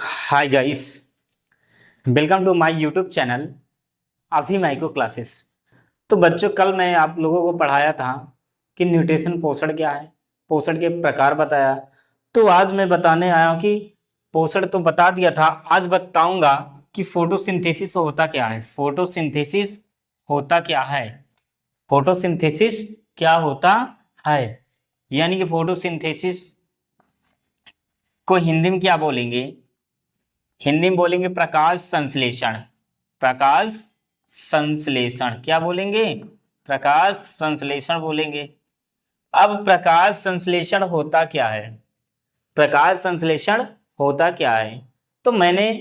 Hi guys, welcome to my YouTube channel अभी micro classes. तो बच्चों, कल मैं आप लोगों को पढ़ाया था कि न्यूट्रिशन पोषण क्या है, पोषण के प्रकार बताया। तो आज मैं बताने आया हूँ कि पोषण तो बता दिया था, आज बताऊंगा कि फोटोसिंथेसिस होता क्या है। फोटोसिंथेसिस होता क्या है, फोटोसिंथेसिस क्या होता है, यानी कि फोटोसिंथेसिस को हिंदी में क्या बोलेंगे। हिंदी में बोलेंगे प्रकाश संश्लेषण। प्रकाश संश्लेषण क्या बोलेंगे, प्रकाश संश्लेषण बोलेंगे। अब प्रकाश संश्लेषण होता क्या है, प्रकाश संश्लेषण होता क्या है। तो मैंने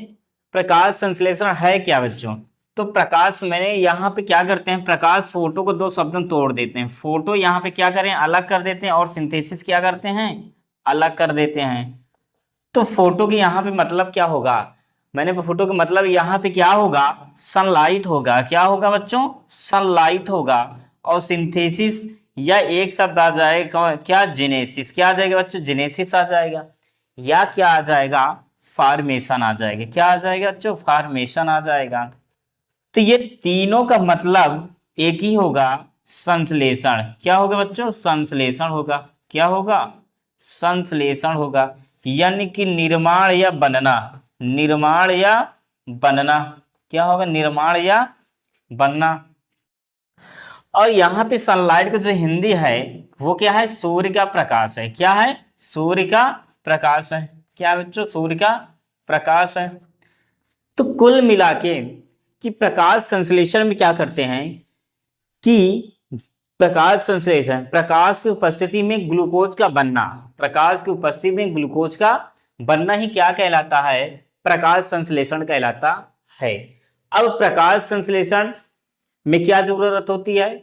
प्रकाश संश्लेषण है क्या बच्चों, तो प्रकाश मैंने यहाँ पे क्या करते हैं, प्रकाश फोटो को दो शब्दों में तोड़ देते हैं। फोटो यहाँ पे क्या करें, अलग कर देते हैं, और सिंथेसिस क्या करते हैं, अलग कर देते हैं। तो फोटो के यहाँ पे मतलब क्या होगा, मैंने फोटो का मतलब यहाँ पे क्या होगा, सनलाइट होगा। क्या होगा बच्चों, सनलाइट होगा। और सिंथेसिस या एक शब्द आ जाएगा क्या, जेनेसिस। क्या आ जाएगा बच्चों, जेनेसिस आ जाएगा। या क्या आ जाएगा, फॉर्मेशन आ जाएगा। क्या आ जाएगा बच्चों, फॉर्मेशन आ जाएगा। तो ये तीनों का मतलब एक ही होगा, संश्लेषण। क्या होगा बच्चों, संश्लेषण होगा। क्या होगा, संश्लेषण होगा, यानी कि निर्माण या बनना। निर्माण या बनना, क्या होगा, निर्माण या बनना। और यहाँ पे सनलाइट का जो हिंदी है वो क्या है, सूर्य का प्रकाश है। क्या है, सूर्य का प्रकाश है। क्या है बच्चों, सूर्य का प्रकाश है। तो कुल मिला के कि प्रकाश संश्लेषण में क्या करते हैं कि प्रकाश संश्लेषण, प्रकाश की उपस्थिति में ग्लूकोज का बनना, प्रकाश की उपस्थिति में ग्लूकोज का बनना ही क्या कहलाता है, प्रकाश संश्लेषण कहलाता है। अब प्रकाश संश्लेषण में क्या जरूरत होती है,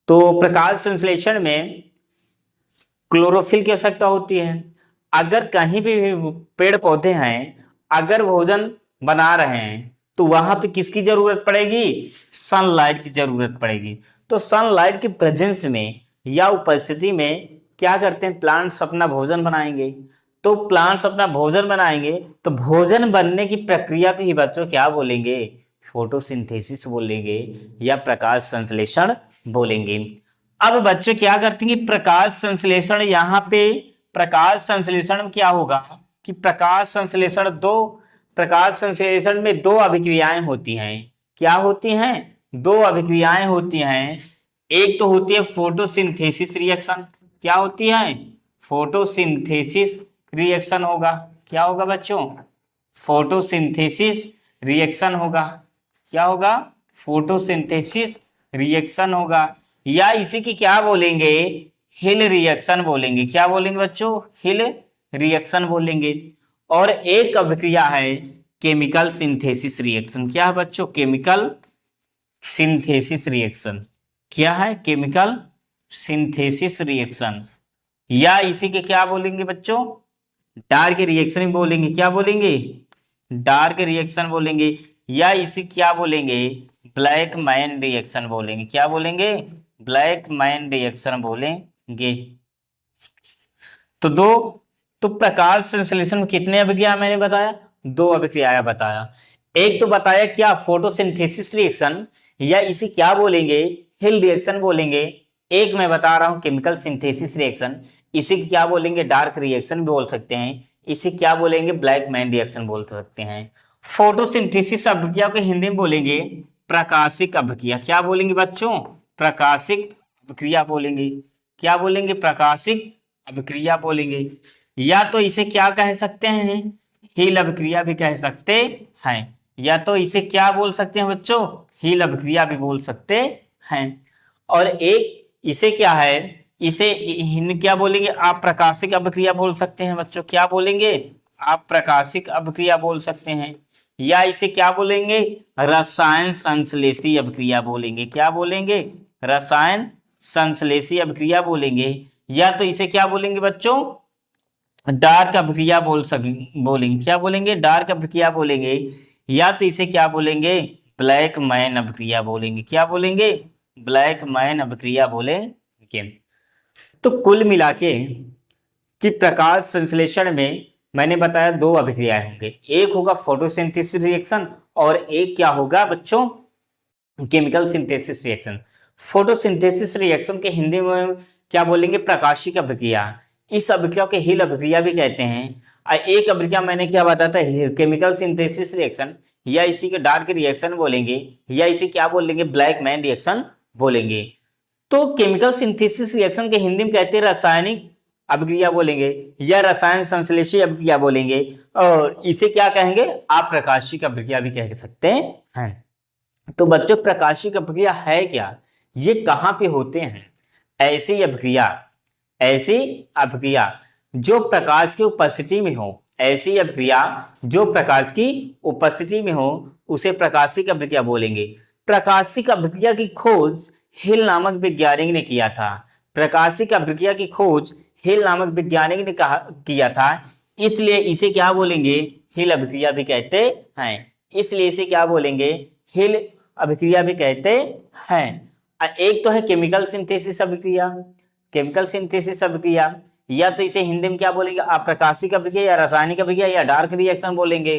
तो प्रकाश संश्लेषण में क्लोरोफिल की आवश्यकता होती है। अगर कहीं भी पेड़ पौधे हैं, अगर भोजन बना रहे हैं, तो वहां पे किसकी जरूरत पड़ेगी, सनलाइट की जरूरत पड़ेगी। तो सनलाइट की प्रेजेंस में या उपस्थिति में क्या करते हैं, प्लांट्स अपना भोजन बनाएंगे। तो प्लांट्स अपना भोजन बनाएंगे, तो भोजन बनने की प्रक्रिया को ही बच्चों क्या बोलेंगे, फोटोसिंथेसिस बोलेंगे या प्रकाश संश्लेषण बोलेंगे। अब बच्चे क्या करते हैं कि प्रकाश संश्लेषण, यहाँ पे प्रकाश संश्लेषण में क्या होगा कि प्रकाश संश्लेषण प्रकाश संश्लेषण में दो अभिक्रियाएं होती हैं। क्या होती हैं, दो अभिक्रियाएं होती हैं। एक तो होती है फोटोसिंथेसिस रिएक्शन। क्या होती है, फोटोसिंथेसिस रिएक्शन होगा। क्या होगा बच्चों, फोटोसिंथेसिस रिएक्शन होगा। क्या होगा, फोटोसिंथेसिस रिएक्शन होगा। या इसी की क्या बोलेंगे, हिल रिएक्शन बोलेंगे। क्या बोलेंगे बच्चों, हिल रिएक्शन बोलेंगे। और एक अभिक्रिया है केमिकल सिंथेसिस रिएक्शन। क्या है बच्चों, केमिकल सिंथेसिस रिएक्शन। क्या है, केमिकल सिंथेसिस रिएक्शन। या इसी के क्या बोलेंगे बच्चों, डार्क रिएक्शन बोलेंगे। क्या बोलेंगे, डार्क रिएक्शन बोलेंगे। या इसी क्या बोलेंगे, ब्लैक मैन रिएक्शन बोलेंगे। क्या बोलेंगे, ब्लैक मैन रिएक्शन बोलेंगे। तो तो प्रकाश संश्लेषण में कितने अभिक्रिया मैंने बताया, दो अभिक्रिया बताया। एक तो बताया क्या, फोटोसिंथेसिस रिएक्शन, या इसे क्या बोलेंगे, हिल रिएक्शन बोलेंगे। एक मैं बता रहा हूं केमिकल सिंथेसिस रिएक्शन, इसे क्या बोलेंगे, डार्क रिएक्शन भी बोल सकते हैं। इसे क्या बोलेंगे, ब्लैक मैन रिएक्शन बोल सकते हैं। फोटोसिंथेसिस अभिक्रिया को हिंदी में बोलेंगे प्रकाशिक अभिक्रिया। क्या बोलेंगे बच्चों, प्रकाशिक अभिक्रिया बोलेंगे। क्या बोलेंगे, प्रकाशिक अभिक्रिया बोलेंगे। या तो इसे क्या कह सकते हैं, हील अभिक्रिया भी कह सकते हैं। या तो इसे क्या बोल सकते हैं बच्चों, हील अभिक्रिया भी बोल सकते हैं। और एक इसे क्या है, इसे हिंदी क्या बोलेंगे, आप प्रकाशिक अभिक्रिया बोल सकते हैं बच्चों। क्या बोलेंगे, आप प्रकाशिक अभिक्रिया बोल सकते हैं। या इसे क्या बोलेंगे, रसायन संश्लेषी अभिक्रिया बोलेंगे। क्या बोलेंगे, रसायन संश्लेषी अभिक्रिया बोलेंगे। या तो इसे क्या बोलेंगे बच्चों, डार्क अभिक्रिया बोलेंगे। क्या बोलेंगे, डार्क अभिक्रिया बोलेंगे। या तो इसे क्या बोलेंगे, ब्लैक मैन अभिक्रिया बोलेंगे। क्या बोलेंगे, ब्लैक मैन अभिक्रिया बोलेंगे। तो कुल मिला के कि प्रकाश संश्लेषण में मैंने बताया दो अभिक्रियाएं होंगे, एक होगा फोटोसिंथेसिस रिएक्शन और एक क्या होगा बच्चों, chemical synthesis reaction. Photosynthesis reaction के हिंदी में क्या बोलेंगे, प्रकाशिक अभिक्रिया। इस अभिक्रिया के हिल अभिक्रिया भी कहते हैं। एक अभिक्रिया मैंने क्या बताया था, केमिकल सिंथेसिस रिएक्शन, या इसी के डार्क रिएक्शन बोलेंगे, या इसे क्या बोलेंगे, ब्लैक मैन रिएक्शन बोलेंगे। तो केमिकल सिंथेसिस रिएक्शन के हिंदी में कहते हैं रासायनिक अभिक्रिया बोलेंगे, या रसायन संश्लेषी अभिक्रिया बोलेंगे, और इसे क्या कहेंगे, आप प्रकाशिक अभिक्रिया भी कह सकते हैं। तो बच्चों प्रकाशिक अभिक्रिया है क्या, ये कहाँ पे होते हैं, ऐसी अभिक्रिया जो प्रकाश की उपस्थिति में हो, ऐसी अभिक्रिया जो प्रकाश की उपस्थिति में हो उसे प्रकाशिक अभिक्रिया बोलेंगे। प्रकाशिक अभिक्रिया की खोज हिल नामक वैज्ञानिक ने किया था। प्रकाशिक अभिक्रिया की खोज हिल नामक वैज्ञानिक ने किया था, इसलिए इसे क्या बोलेंगे, हिल अभिक्रिया भी कहते हैं। इसलिए इसे क्या बोलेंगे, हिल अभिक्रिया भी कहते हैं। एक तो है केमिकल सिंथेसिस अभिक्रिया, केमिकल सिंथेसिस अभिक्रिया, या तो इसे हिंदी में क्या बोलेंगे, अप्रकाशिक अभिक्रिया या रासायनिक अभिक्रिया या डार्क रिएक्शन बोलेंगे।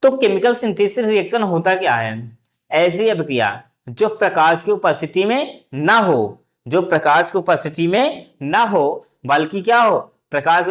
तो केमिकल सिंथेसिस रिएक्शन होता क्या है, ऐसी अभिक्रिया जो प्रकाश की उपस्थिति में ना हो, जो प्रकाश की उपस्थिति में ना हो बल्कि क्या हो, प्रकाश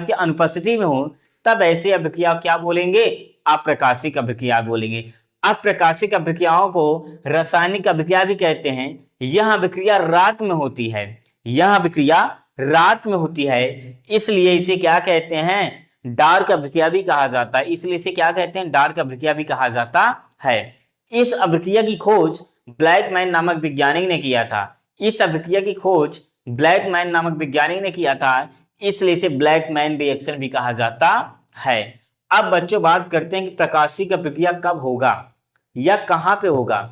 की अनुपस्थिति में हो, तब ऐसी अभिक्रिया क्या बोलेंगे, अप्रकाशिक अभिक्रिया बोलेंगे। अप्रकाशिक अभिक्रियाओं को रासायनिक अभिक्रिया भी कहते हैं। यह अभिक्रिया रात में होती है, यह अभिक्रिया रात में होती है, इसलिए इसे क्या कहते हैं, डार्क अभिक्रिया भी कहा जाता है। इसलिए इसे क्या कहते हैं, डार्क अभिक्रिया भी कहा जाता है। इस अभिक्रिया की खोज ब्लैक मैन नामक वैज्ञानिक ने किया था। इस अभिक्रिया की खोज ब्लैक मैन नामक वैज्ञानिक ने किया था, इसलिए इसे ब्लैक मैन रिएक्शन भी कहा जाता है। अब बच्चों बात करते हैं कि प्रकाशिक अभिक्रिया कब होगा या कहां पे होगा।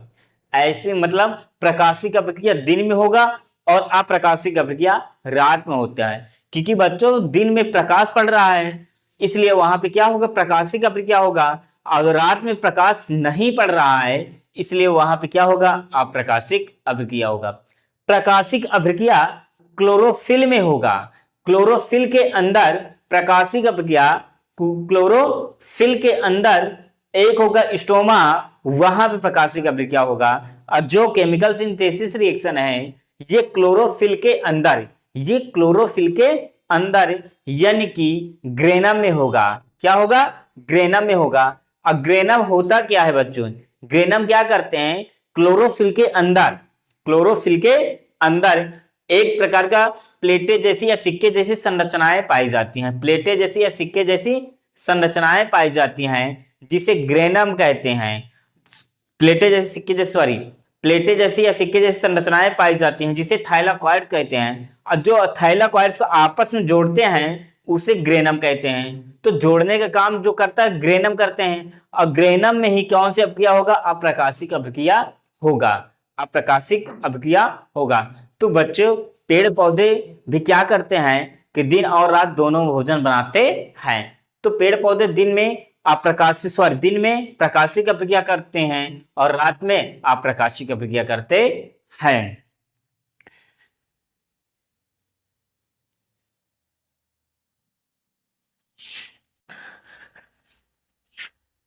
ऐसे मतलब प्रकाशिक अभिक्रिया दिन में होगा और अप्रकाशिक अभिक्रिया रात में होता है, क्योंकि बच्चों दिन में प्रकाश पड़ रहा है, इसलिए वहां पे क्या होगा, प्रकाशिक अभिक्रिया होगा। और रात में प्रकाश नहीं पड़ रहा है, इसलिए वहां पे क्या होगा, अप्रकाशिक अभिक्रिया होगा। प्रकाशिक अभिक्रिया क्लोरोफिल में होगा, क्लोरोफिल के अंदर प्रकाशिक अभिक्रिया, क्लोरोफिल के अंदर एक होगा स्टोमा, वहां पे प्रकाशिक अभिक्रिया होगा। और जो केमिकल सिंथेसिस रिएक्शन है ये क्लोरोफिल के अंदर, ये क्लोरोफिल के अंदर यानी कि ग्रेनम में होगा। क्या होगा, ग्रेनम में होगा। और ग्रेनम होता क्या है बच्चों, ग्रेनम क्या करते हैं, क्लोरोफिल के अंदर, क्लोरोफिल के अंदर एक प्रकार का प्लेटें जैसी या सिक्के जैसी संरचनाएं पाई जाती हैं, प्लेटें जैसी या सिक्के जैसी संरचनाएं पाई जाती हैं जिसे ग्रेनम कहते हैं। प्लेटें जैसी सिक्के जैसी सॉरी प्लेटें जैसी या सिक्के जैसी संरचनाएं पाई जाती हैं जिसे थाइलाकॉइड कहते हैं। और जो थाइलाकॉइड्स को आपस में जोड़ते हैं उसे ग्रेनम कहते हैं। तो जोड़ने का काम जो करता है ग्रेनम करते हैं, और ग्रेनम में ही कौन सी अभिक्रिया होगा, अप्रकाशिक अभिक्रिया होगा, अप्रकाशिक अभिक्रिया होगा। तो बच्चों पेड़ पौधे भी क्या करते हैं कि दिन और रात दोनों भोजन बनाते हैं। तो पेड़ पौधे दिन में दिन में प्रकाशिक अभिक्रिया करते हैं और रात में अप्रकाशिक अभिक्रिया करते हैं।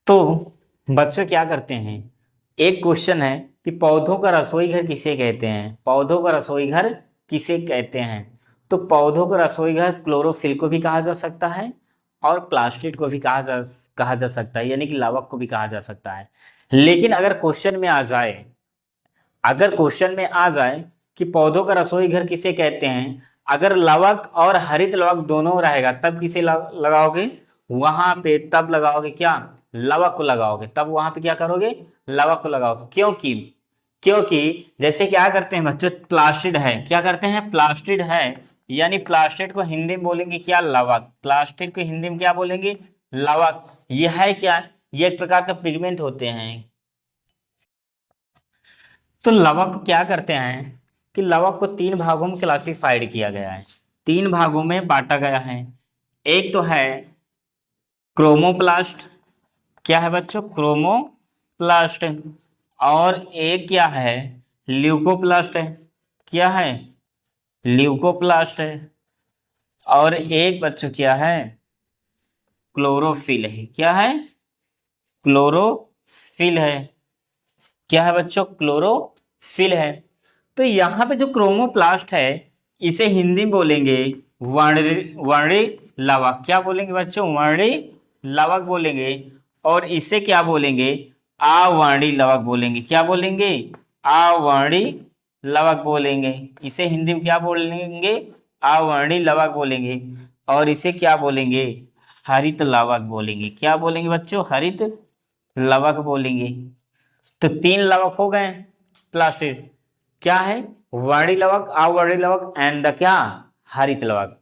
तो बच्चों क्या करते हैं, एक क्वेश्चन है कि पौधों का रसोई घर किसे कहते हैं, पौधों का रसोई घर किसे कहते हैं। तो पौधों का रसोई घर क्लोरोफिल को भी कहा जा सकता है और प्लास्टिड को भी कहा जा सकता है, यानी कि लावक को भी कहा जा सकता है। लेकिन अगर क्वेश्चन में आ जाए कि पौधों का रसोई घर किसे कहते हैं, अगर लवक और हरित लवक दोनों रहेगा तब किसे लगाओगे, वहां पे तब लगाओगे क्या, लवक को लगाओगे, तब वहां पे क्या करोगे, लवक को लगाओगे। क्योंकि जैसे क्या करते हैं बच्चों, प्लास्टिड है, क्या करते हैं, प्लास्टिड है, यानी प्लास्टिड को हिंदी में बोलेंगे क्या, लवक। प्लास्टिड को हिंदी में क्या बोलेंगे, लवक। यह है क्या, ये एक प्रकार का पिगमेंट होते हैं। तो लवक को क्या करते हैं कि लवक को 3 भागों में क्लासिफाइड किया गया है, 3 भागों में बांटा गया है। एक तो है क्रोमोप्लास्ट, क्या है बच्चों, क्रोमोप्लास्ट। और एक क्या है, ल्यूकोप्लास्ट है, क्या है, ल्यूकोप्लास्ट है, और एक बच्चों क्या है, क्लोरोफिल है। क्या है? क्लोरोफिल है। क्या है बच्चों? क्लोरोफिल है। तो यहाँ पे जो क्रोमोप्लास्ट है इसे हिंदी में बोलेंगे वर्णी लवक। क्या बोलेंगे बच्चों? वर्णी लवक बोलेंगे। और इसे क्या बोलेंगे? अवर्णी लवक बोलेंगे। क्या बोलेंगे? अवर्णी लवक बोलेंगे। इसे हिंदी में क्या बोलेंगे? अवर्णी लवक बोलेंगे। और इसे क्या बोलेंगे? हरित लवक बोलेंगे। क्या बोलेंगे बच्चों? हरित लवक बोलेंगे। तो 3 लवक हो गए प्लास्टिड। क्या है? वर्णी लवक, अवर्णी लवक एंड द क्या? हरित लवक।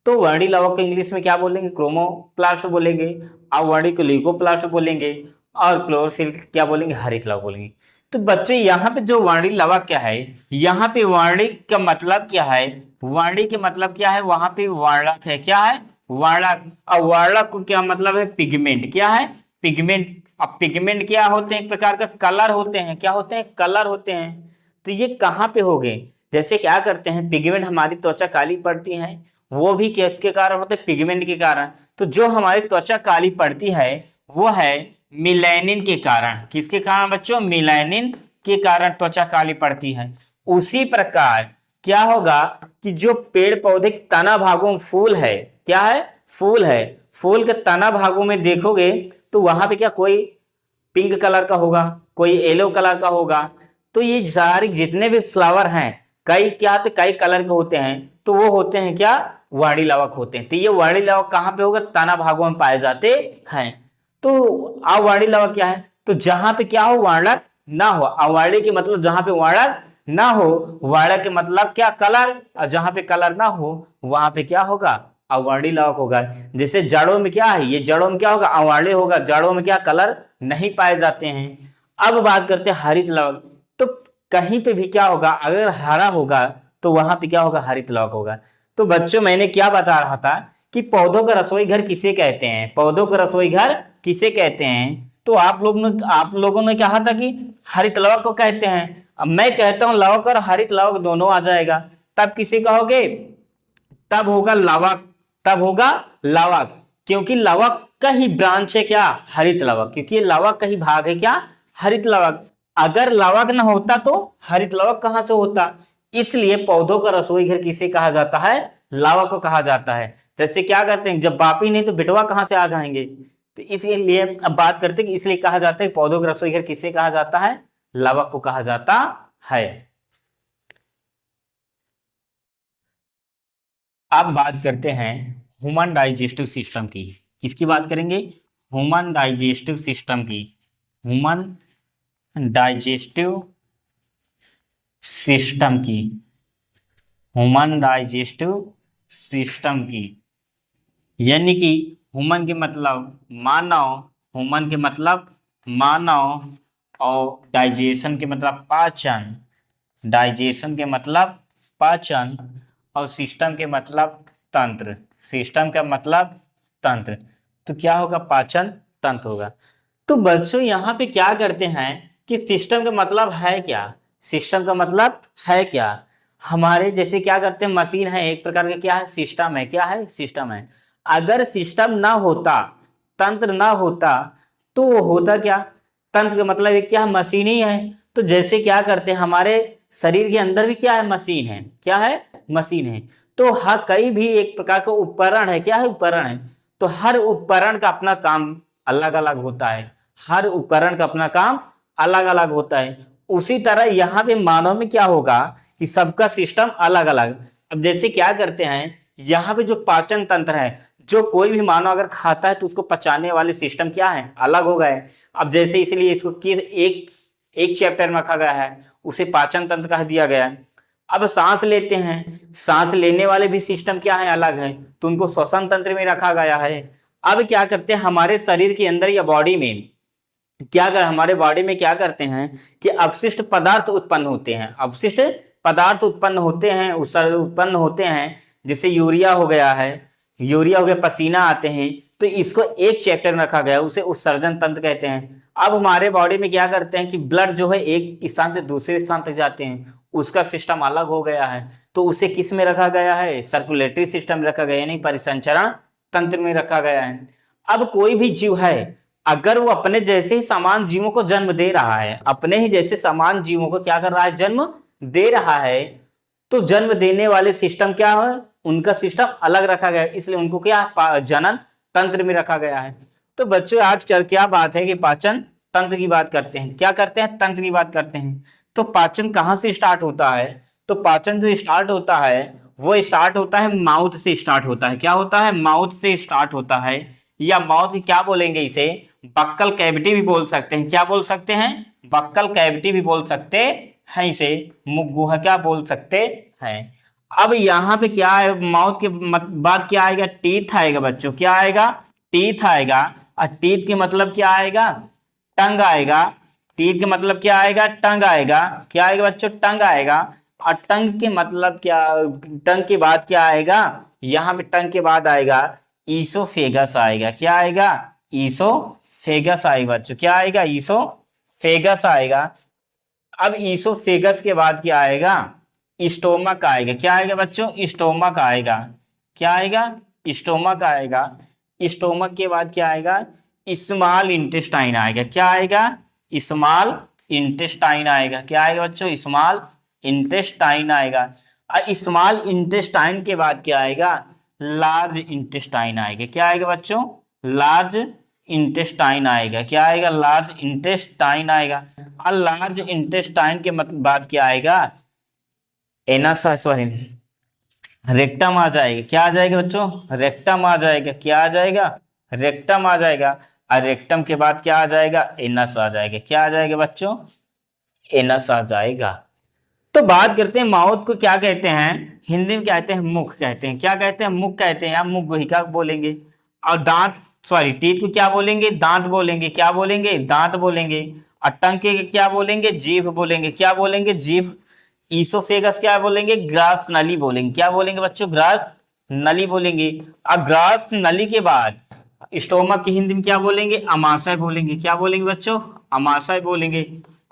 तो वर्णी लवक को इंग्लिश में क्या बोलेंगे? क्रोमोप्लास्ट बोलेंगे। अवर्णी को ल्यूकोप्लास्ट बोलेंगे। और क्लोरोफिल क्या बोलेंगे? हरित लवक बोलेंगे। तो बच्चे यहाँ पे जो वर्णी लवक क्या है, यहाँ पे वर्णी का मतलब क्या है? वर्णी के मतलब क्या है? वहां पे वर्णक है। क्या है? वर्णक। और वर्णक को क्या मतलब है? पिगमेंट। क्या है? पिगमेंट। अब पिगमेंट क्या होते हैं? एक प्रकार का कलर होते हैं। क्या होते हैं? कलर होते हैं। तो ये कहाँ पे हो गए? जैसे क्या करते हैं, पिगमेंट हमारी त्वचा काली पड़ती है, वो भी किसके कारण होते हैं? पिगमेंट के कारण। तो जो हमारी त्वचा काली पड़ती है वो है मिलेनिन के कारण। किसके कारण बच्चों? मिलेनिन के कारण त्वचा काली पड़ती है। उसी प्रकार क्या होगा कि जो पेड़ पौधे के तना भागों में फूल है, क्या है? फूल है। फूल के तना भागों में देखोगे तो वहां पे क्या कोई पिंक कलर का होगा, कोई येलो कलर का होगा। तो ये सारे जितने भी फ्लावर हैं, कई क्या होते? कई कलर के होते हैं। तो वो होते हैं क्या? वर्णी लवक होते हैं। तो ये वर्णी लवक कहाँ पे होगा? तना भागों में पाए जाते हैं। तो अवर्णी लवक क्या है? तो जहां पे क्या हो? वर्णक ना हो। अवर्णी के मतलब जहां पे वर्णक ना हो, वर्णक के मतलब क्या? कलर। और जहां पे कलर ना हो वहां पे क्या होगा? अवर्णी लवक होगा। जैसे जड़ों में क्या है? ये जड़ों में क्या होगा? अवर्णी होगा। जड़ों में क्या? कलर नहीं पाए जाते हैं। अब बात करते हैं हरित लवक। तो कहीं पे भी क्या होगा? अगर हरा होगा तो वहां पे क्या होगा? हरित लवक होगा। तो बच्चों मैंने क्या बता रहा था कि पौधों का रसोई घर किसे कहते हैं? पौधों का रसोई घर किसे कहते हैं? तो आप लोगों ने कहा था कि हरित लवक को कहते हैं। अब मैं कहता हूं लवक और हरित लवक दोनों आ जाएगा, तब किसे कहोगे? तब होगा लवक। तब होगा लवक। क्योंकि लवक का ही ब्रांच है क्या? हरित लवक। क्योंकि लवक का ही भाग है क्या? हरित लवक। अगर लवक ना होता तो हरित लवक कहां से होता? इसलिए पौधों का रसोई घर किसे कहा जाता है? लवक को कहा जाता है। जैसे क्या कहते हैं, जब बाप ही नहीं तो बेटवा कहां से आ जाएंगे? तो इसलिए अब बात करते हैं कि इसलिए कहा जाता है पौधों का रसोई घर किसे कहा जाता है? लवक को कहा जाता है। अब बात करते हैं ह्यूमन डाइजेस्टिव सिस्टम की। किसकी बात करेंगे? ह्यूमन डाइजेस्टिव सिस्टम की। ह्यूमन डाइजेस्टिव सिस्टम की। ह्यूमन डाइजेस्टिव सिस्टम की। यानी कि ह्यूमन के मतलब मानव। ह्यूमन के मतलब मानव। और डाइजेशन के मतलब पाचन। डाइजेशन के मतलब पाचन। और सिस्टम के मतलब तंत्र। सिस्टम का मतलब तंत्र। तो क्या होगा? पाचन तंत्र होगा। तो बच्चों यहाँ पे क्या करते हैं कि सिस्टम का मतलब है क्या? सिस्टम का मतलब है क्या? हमारे जैसे क्या करते हैं, मशीन है एक प्रकार का, क्या है? सिस्टम है। क्या है? सिस्टम है। अगर सिस्टम ना होता, तंत्र ना होता, तो वो होता क्या? तंत्र का मतलब एक क्या है? मशीन ही है। तो जैसे क्या करते हैं, हमारे शरीर के अंदर भी क्या है? मशीन है। क्या है? मशीन है। तो हर कई भी एक प्रकार का उपकरण है। क्या है? उपकरण है। तो हर उपकरण का अपना काम अलग अलग होता है। हर उपकरण का अपना काम अलग अलग होता है। उसी तरह यहाँ पे मानव में क्या होगा कि सबका सिस्टम अलग अलग। अब जैसे क्या करते हैं, यहाँ पे जो पाचन तंत्र है, जो कोई भी मानव अगर खाता है तो उसको पचाने वाले सिस्टम क्या है? अलग हो गए। अब जैसे इसलिए इसको एक एक चैप्टर में रखा गया है, उसे पाचन तंत्र कह दिया गया है। अब सांस लेते हैं, सांस लेने वाले भी सिस्टम क्या है? अलग है। तो उनको श्वसन तंत्र में रखा गया है। अब क्या करते हैं, हमारे शरीर के अंदर या बॉडी में क्या कर हमारे बॉडी में क्या करते हैं कि अवशिष्ट पदार्थ उत्पन्न होते हैं। अवशिष्ट पदार्थ उत्पन्न होते हैं, उत्पन्न होते हैं। जैसे यूरिया हो गया है, यूरिया हो गया, पसीना आते हैं। तो इसको एक चैप्टर में रखा गया, उसे उत्सर्जन तंत्र कहते हैं। अब हमारे बॉडी में क्या करते हैं कि ब्लड जो है एक स्थान से दूसरे स्थान तक जाते हैं, उसका सिस्टम अलग हो गया है, तो उसे किस में रखा गया है, सर्कुलेटरी सिस्टम में रखा गया, यानी परिसंचरण तंत्र में रखा गया है। अब कोई भी जीव है, अगर वो अपने जैसे ही समान जीवों को जन्म दे रहा है, अपने ही जैसे समान जीवों को क्या कर रहा है, जन्म दे रहा है, तो जन्म देने वाले सिस्टम क्या है, उनका सिस्टम अलग रखा गया है, इसलिए उनको क्या जनन तंत्र में रखा गया है। तो बच्चों आज कल क्या बात है कि पाचन तंत्र की बात करते हैं, क्या करते हैं, तंत्र की बात करते हैं। तो पाचन कहाँ से स्टार्ट होता है, तो पाचन जो स्टार्ट होता है वो स्टार्ट होता है माउथ से स्टार्ट होता है। क्या होता है, माउथ से स्टार्ट होता है, या माउथ की क्या बोलेंगे, इसे बक्कल कैविटी भी बोल सकते हैं। क्या बोल सकते हैं, बक्कल कैविटी भी बोल सकते हैं, इसे मुख गुहा क्या बोल सकते हैं। अब यहाँ पे क्या है, माउथ के बाद क्या आएगा, टीथ आएगा बच्चों, क्या आएगा, टीथ आएगा। और टीथ के मतलब क्या आएगा, टंग आएगा। टीथ के मतलब क्या आएगा, टंग आएगा। क्या आएगा बच्चों, टंग आएगा। और टंग के मतलब क्या, टंग के बाद क्या आएगा, यहाँ पे टंग के बाद आएगा ईसोफेगस आएगा। क्या आएगा, ईसोफेगस आएगा बच्चों, क्या आएगा, ईसोफेगस आएगा। अब ईसोफेगस के बाद क्या आएगा, स्टोमक आएगा। क्या आएगा बच्चों, स्टोमक आएगा। क्या आएगा, स्टोमक आएगा। स्टोमक के बाद क्या आएगा, स्मॉल इंटेस्टाइन आएगा। क्या आएगा, स्मॉल इंटेस्टाइन आएगा। क्या आएगा बच्चों, स्मॉल इंटेस्टाइन आएगा। और स्मॉल इंटेस्टाइन के बाद क्या आएगा, लार्ज इंटेस्टाइन आएगा। क्या आएगा बच्चों, लार्ज इंटेस्टाइन आएगा। क्या आएगा, लार्ज इंटेस्टाइन आएगा। और लार्ज इंटेस्टाइन के मतलब बाद क्या आएगा, सॉरी रेक्टम आ जाएगा। क्या आ जाएगा बच्चों, रेक्टम आ जाएगा। क्या आ जाएगा, रेक्टम आ जाएगा। और रेक्टम के बाद क्या आ जाएगा, एनस आ जाएगा। क्या आ जाएगा बच्चों, एनस आ जाएगा। तो बात करते हैं माउथ को क्या कहते हैं, हिंदी में क्या कहते हैं, मुख कहते हैं। क्या कहते हैं, मुख कहते हैं, या मुख गुहिका बोलेंगे। और दांत सॉरी टीथ को क्या बोलेंगे, दांत बोलेंगे। क्या बोलेंगे, दांत बोलेंगे। और टंग के क्या बोलेंगे, जीभ बोलेंगे। क्या बोलेंगे, जीभ। ईसोफेगस क्या बोलेंगे, ग्रास नली बोलेंगे। क्या बोलेंगे बच्चों, ग्रास नली बोलेंगे। और ग्रास नली के बाद स्टोमक की हिंदी में क्या बोलेंगे, अमाशय बोलेंगे। क्या बोलेंगे बच्चों, अमाशय बोलेंगे।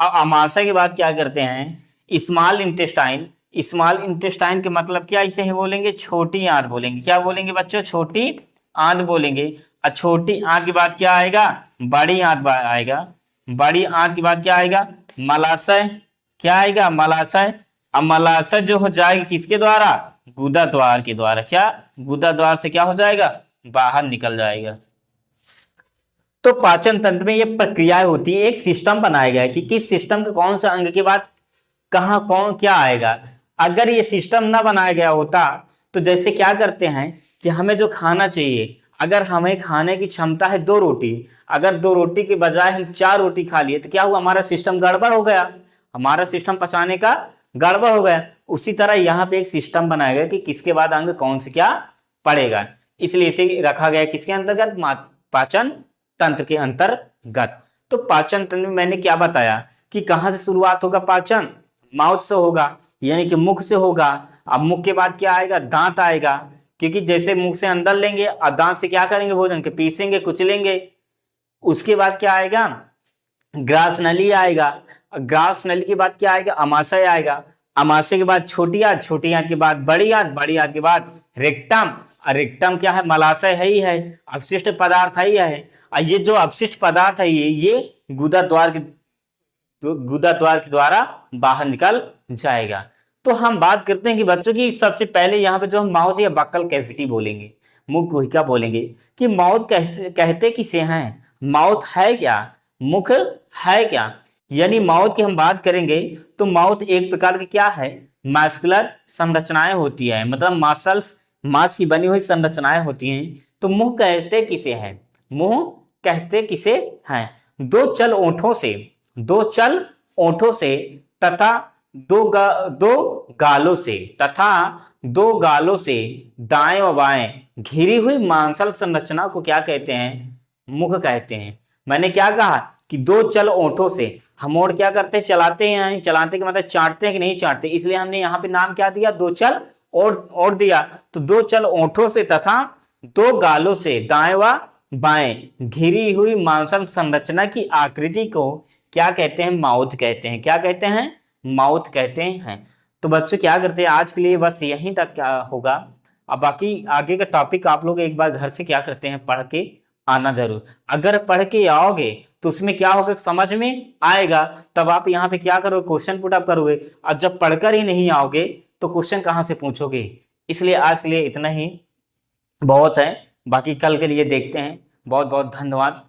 और अमाशय के बाद क्या करते हैं, स्मॉल इंटेस्टाइन। स्मॉल इंटेस्टाइन के मतलब क्या, इसे ही बोलेंगे छोटी आंत बोलेंगे। क्या बोलेंगे बच्चों, छोटी आंत बोलेंगे। और छोटी आंत के बाद क्या आएगा, बड़ी आंत आएगा। बड़ी आंत के बाद क्या आएगा, मलाशय। क्या आएगा, मलाशय। अब मलाशय जो हो जाएगा किसके द्वारा, गुदा द्वार के द्वारा। क्या, गुदा द्वार से क्या हो जाएगा, बाहर निकल जाएगा। तो पाचन तंत्र में ये प्रक्रियाएं होती है, एक सिस्टम बनाया गया है कि किस सिस्टम के कौन सा अंग के बाद कहाँ कौन क्या आएगा। अगर ये सिस्टम ना बनाया गया होता तो जैसे क्या करते हैं कि हमें जो खाना चाहिए, अगर हमें खाने की क्षमता है 2 रोटी, अगर 2 रोटी के बजाय हम 4 रोटी खा लिए तो क्या हुआ, हमारा सिस्टम गड़बड़ हो गया, हमारा सिस्टम पचाने का गड़बड़ हो गया। उसी तरह यहाँ पे एक सिस्टम बनाया गया कि किसके बाद अंग कौन से क्या पड़ेगा, इसलिए इसे रखा गया किसके अंतर्गत, पाचन तंत्र के अंतर्गत। तो पाचन तंत्र में मैंने क्या बताया कि कहाँ से शुरुआत होगा, पाचन माउथ से होगा, यानी कि मुख से होगा। अब मुख के बाद क्या आएगा, दांत आएगा, क्योंकि जैसे मुख से अंदर लेंगे और दांत से क्या करेंगे, भोजन के पीसेंगे कुचलेंगे। उसके बाद क्या आएगा, ग्रास नली आएगा। ग्रास नली के बाद क्या आएगा, अमाशय आएगा। अमाशय के बाद छोटी आंत, छोटी आंत के बाद बड़ी आंत, बड़ी आंत के बाद रेक्टम। और रेक्टम क्या है, मलाशय है ही है, अपशिष्ट पदार्थ है ही है। और ये जो अपशिष्ट पदार्थ है ये गुदा द्वार के द्वारा बाहर निकल जाएगा। तो हम बात करते हैं कि बच्चों की सबसे पहले यहाँ पे जो हम माउथ या बक्कल कैविटी बोलेंगे, मुख गुहिका बोलेंगे, कि माउथ कहते किसे हैं, माउथ है क्या, मुख है क्या। यानी माउथ की हम बात करेंगे तो माउथ एक प्रकार की क्या है, मस्कुलर संरचनाएं होती है, मतलब मांस की बनी हुई संरचनाएं होती हैं। तो मुंह कहते किसे हैं, मुंह कहते किसे हैं, दो चल ओंठों से तथा दो गालों से दाएं व बाएं घिरी हुई मांसल संरचना को क्या कहते हैं, मुख कहते हैं। मैंने क्या कहा कि दो चल ओंठों से, हम ओंठ क्या करते हैं, चलाते हैं, चलाते के मतलब चाटते हैं कि नहीं चाटते, इसलिए हमने यहाँ पे नाम क्या दिया, दो चल ओंठ दिया। तो दो चल ओंठों से तथा 2 गालों से दाएं व बाएं घिरी हुई मांसल संरचना की आकृति को क्या कहते हैं? माउथ कहते हैं। क्या कहते हैं? माउथ कहते हैं। तो बच्चों क्या करते हैं, आज के लिए बस यहीं तक क्या होगा। अब बाकी आगे का टॉपिक आप लोग एक बार घर से क्या करते हैं, पढ़ के आना जरूर। अगर पढ़ के आओगे तो उसमें क्या होगा, समझ में आएगा, तब आप यहाँ पे क्या करोगे, क्वेश्चन पुट अप करोगे। और जब पढ़कर ही नहीं आओगे तो क्वेश्चन कहाँ से पूछोगे। इसलिए आज के लिए इतना ही बहुत है, बाकी कल के लिए देखते हैं। बहुत बहुत धन्यवाद।